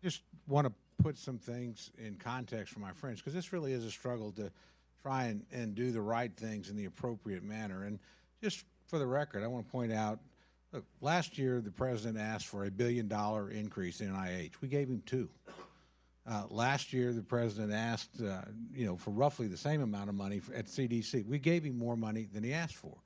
Just want to put some things in context for my friends, because this really is a struggle to try and do the right things in the appropriate manner. And just for the record, I want to point out, look, last year the president asked for $1 billion increase in NIH. We gave him two. Last year the president asked, for roughly the same amount of money at CDC. We gave him more money than he asked for.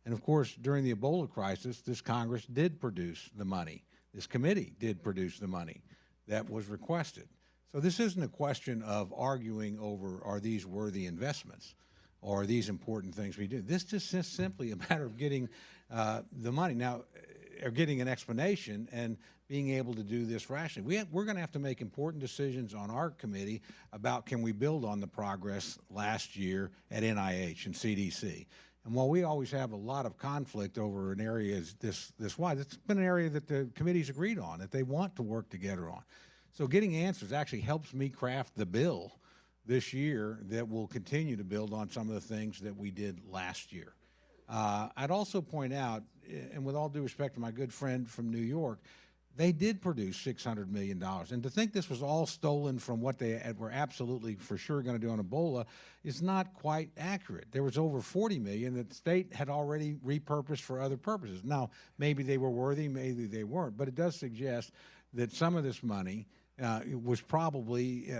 And of course, during the Ebola crisis, this Congress did produce the money. This committee did produce the money that was requested. So this isn't a question of arguing over, are these worthy investments or are these important things we do. This is just simply a matter of getting the money. Now, or getting an explanation and being able to do this rationally. We're going to have to make important decisions on our committee about, can we build on the progress last year at NIH and CDC. And while we always have a lot of conflict over an area this wide, it's been an area that the committee's agreed on, that they want to work together on. So getting answers actually helps me craft the bill this year that will continue to build on some of the things that we did last year. I'd also point out, and with all due respect to my good friend from New York, they did produce $600 million. And to think this was all stolen from what they were absolutely for sure going to do on Ebola is not quite accurate. There was over $40 million that the state had already repurposed for other purposes. Now, maybe they were worthy, maybe they weren't, but it does suggest that some of this money was probably,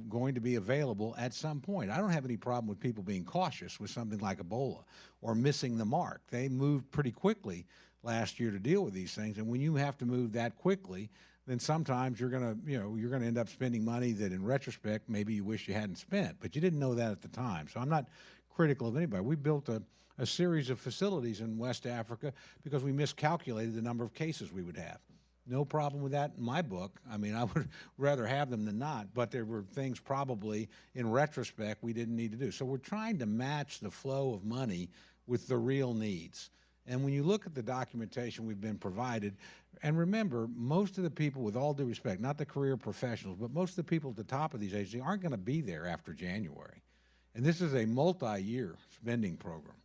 going to be available at some point. I don't have any problem with people being cautious with something like Ebola or missing the mark. They moved pretty quickly last year to deal with these things, and when you have to move that quickly, then sometimes you're going to end up spending money that, in retrospect, maybe you wish you hadn't spent, but you didn't know that at the time. So I'm not critical of anybody. We built a series of facilities in West Africa because we miscalculated the number of cases we would have. No problem with that in my book. I mean, I would rather have them than not, but there were things probably, in retrospect, we didn't need to do. So we're trying to match the flow of money with the real needs. And when you look at the documentation we've been provided, and remember, most of the people, with all due respect, not the career professionals, but most of the people at the top of these agencies aren't going to be there after January. And this is a multi-year spending program.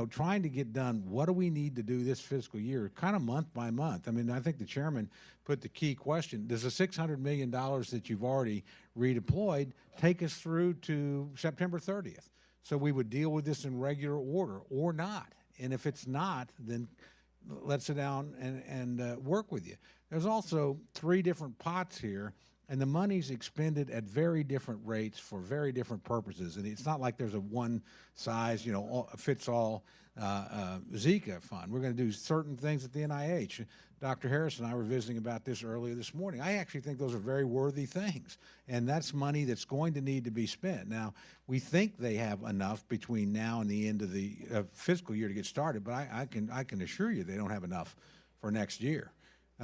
Trying to get done, what do we need to do this fiscal year, kind of month by month. I mean, I think the chairman put the key question: does the $600 million that you've already redeployed take us through to September 30th? So we would deal with this in regular order or not. And if it's not, then let's sit down and work with you. There's also 3 different pots here, and the money's expended at very different rates for very different purposes. And it's not like there's a one-size-fits-all Zika fund. We're going to do certain things at the NIH. Dr. Harris and I were visiting about this earlier this morning. I actually think those are very worthy things, and that's money that's going to need to be spent. Now, we think they have enough between now and the end of the fiscal year to get started, but I can assure you they don't have enough for next year.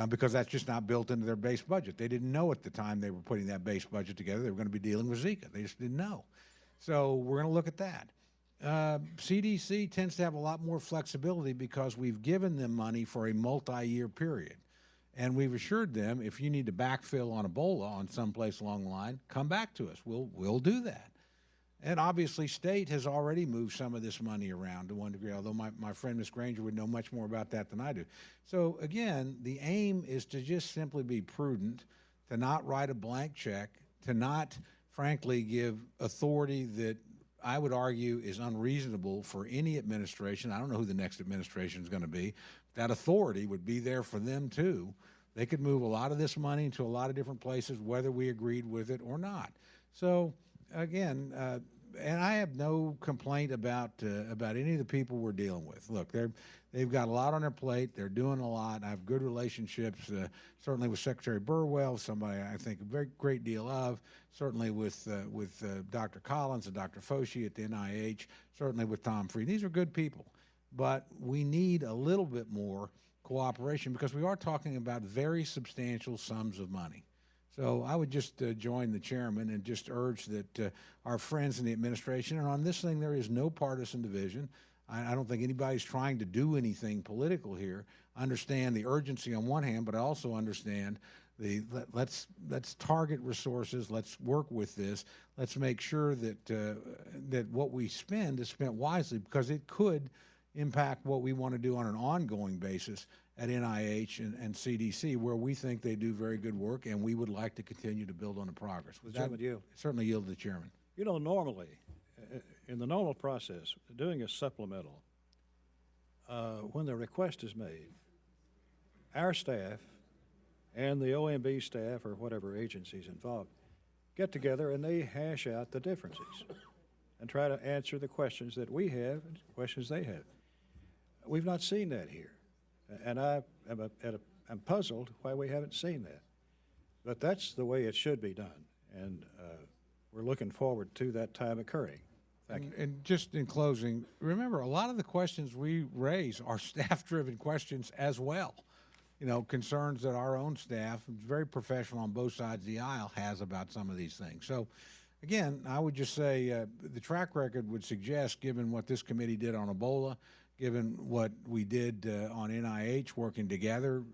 Because that's just not built into their base budget. They didn't know at the time they were putting that base budget together they were going to be dealing with Zika. They just didn't know. So we're going to look at that. CDC tends to have a lot more flexibility because we've given them money for a multi-year period. And we've assured them, if you need to backfill on Ebola on someplace along the line, come back to us. We'll do that. And obviously, state has already moved some of this money around to one degree, although my friend Ms. Granger would know much more about that than I do. So again, the aim is to just simply be prudent, to not write a blank check, to not, frankly, give authority that I would argue is unreasonable for any administration. I don't know who the next administration is going to be. That authority would be there for them too. They could move a lot of this money into a lot of different places, whether we agreed with it or not. So again, and I have no complaint about any of the people we're dealing with. Look, they've got a lot on their plate. They're doing a lot. I have good relationships, certainly with Secretary Burwell, somebody I think a very great deal of, certainly with Dr. Collins and Dr. Foshi at the NIH, certainly with Tom Fried. These are good people, but we need a little bit more cooperation because we are talking about very substantial sums of money. So I would just join the chairman and just urge that our friends in the administration, and on this thing there is no partisan division. I don't think anybody's trying to do anything political here. Understand the urgency on one hand, but I also understand let's target resources. Let's work with this. Let's make sure that that what we spend is spent wisely because it could impact what we want to do on an ongoing basis at NIH and CDC, where we think they do very good work, and we would like to continue to build on the progress. With that, certainly yield to the chairman. You know, normally, in the normal process, doing a supplemental, when the request is made, our staff and the OMB staff or whatever agencies involved get together and they hash out the differences and try to answer the questions that we have and questions they have. We've not seen that here, and I'm puzzled why we haven't seen that. But that's the way it should be done, and we're looking forward to that time occurring. Thank you. And just in closing, remember, a lot of the questions we raise are staff-driven questions as well. You know, concerns that our own staff, very professional on both sides of the aisle, has about some of these things. So, again, I would just say the track record would suggest, given what this committee did on Ebola, given what we did on NIH, working together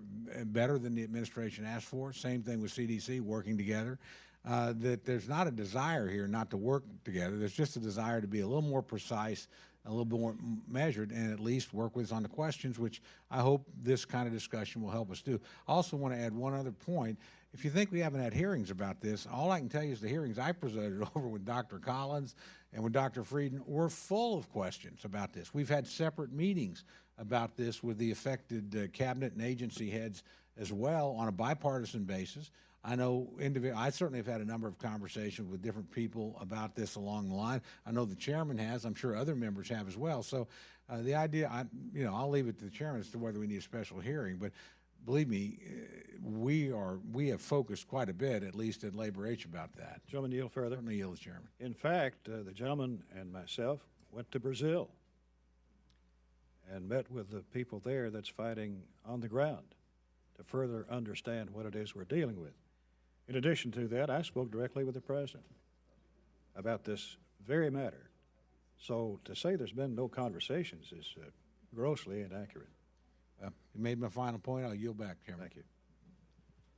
better than the administration asked for, same thing with CDC, working together, that there's not a desire here not to work together. There's just a desire to be a little more precise, a little bit more measured, and at least work with us on the questions, which I hope this kind of discussion will help us do. I also want to add one other point. If you think we haven't had hearings about this, all I can tell you is the hearings I presided over with Dr. Collins and with Dr. Frieden were full of questions about this. We've had separate meetings about this with the affected cabinet and agency heads as well on a bipartisan basis. I know I certainly have had a number of conversations with different people about this along the line. I know the chairman has. I'm sure other members have as well. So the idea, I'll leave it to the chairman as to whether we need a special hearing. But believe me, we have focused quite a bit, at least at Labor H, about that. Gentleman, yield further. Certainly yield, the chairman. In fact, the gentleman and myself went to Brazil and met with the people there that's fighting on the ground to further understand what it is we're dealing with. In addition to that, I spoke directly with the president about this very matter. So to say there's been no conversations is grossly inaccurate. You made my final point. I'll yield back, Chairman. Thank you.